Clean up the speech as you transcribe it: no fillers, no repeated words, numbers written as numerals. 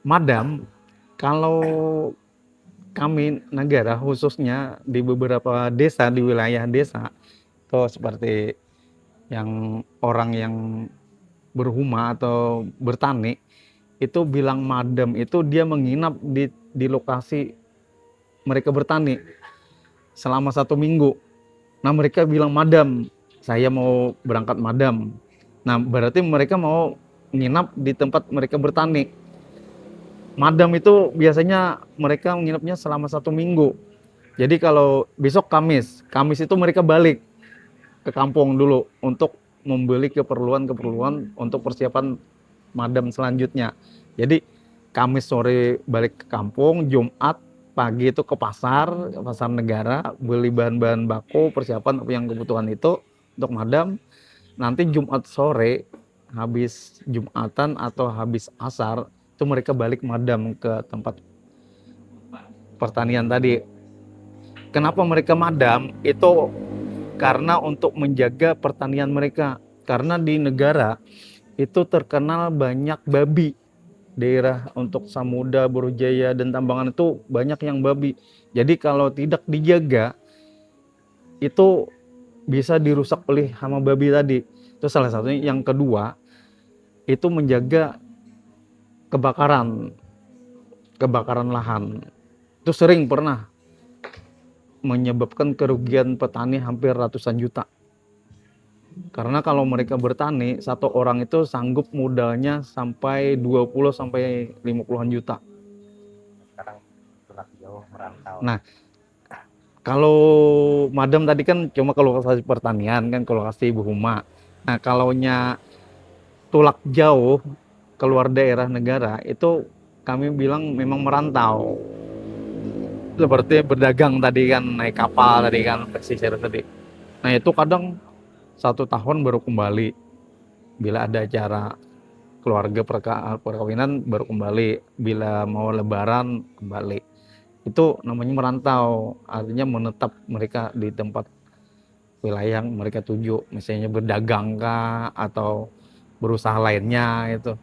Madam, kalau kami negara khususnya di beberapa desa, di wilayah desa, atau seperti yang orang yang berhuma atau bertani, itu bilang madam itu dia menginap di lokasi mereka bertani selama 1 minggu. Nah mereka bilang madam, saya mau berangkat madam. Nah berarti mereka mau nginap di tempat mereka bertani. Madam itu biasanya mereka menginapnya selama 1 minggu. Jadi kalau besok Kamis itu mereka balik ke kampung dulu untuk membeli keperluan-keperluan untuk persiapan madam selanjutnya. Jadi Kamis sore balik ke kampung, Jumat pagi itu ke pasar negara, beli bahan-bahan baku, persiapan yang kebutuhan itu untuk madam. Nanti Jumat sore habis Jumatan atau habis asar itu mereka balik madam ke tempat pertanian tadi. Kenapa mereka madam? Itu karena untuk menjaga pertanian mereka. Karena di negara itu terkenal banyak babi. Daerah untuk Samuda, Borojaya, dan Tambangan itu banyak yang babi. Jadi kalau tidak dijaga, itu bisa dirusak oleh hama babi tadi. Itu salah satunya. Yang kedua, itu menjaga kebakaran lahan. Itu sering pernah menyebabkan kerugian petani hampir ratusan juta. Karena kalau mereka bertani, satu orang itu sanggup modalnya sampai 20 sampai 50-an juta. Sekarang tulak jauh merantau. Nah, kalau madam tadi kan cuma kalau lokasi pertanian kan, kalau lokasi ibu huma. Nah, kalaunya tulak jauh keluar daerah negara itu kami bilang memang merantau. Seperti berdagang tadi kan, naik kapal tadi kan, pesisir tadi. Nah, itu kadang 1 tahun baru kembali. Bila ada acara keluarga perkawinan baru kembali, bila mau lebaran kembali. Itu namanya merantau, artinya menetap mereka di tempat wilayah yang mereka tuju, misalnya berdagang kah atau berusaha lainnya itu.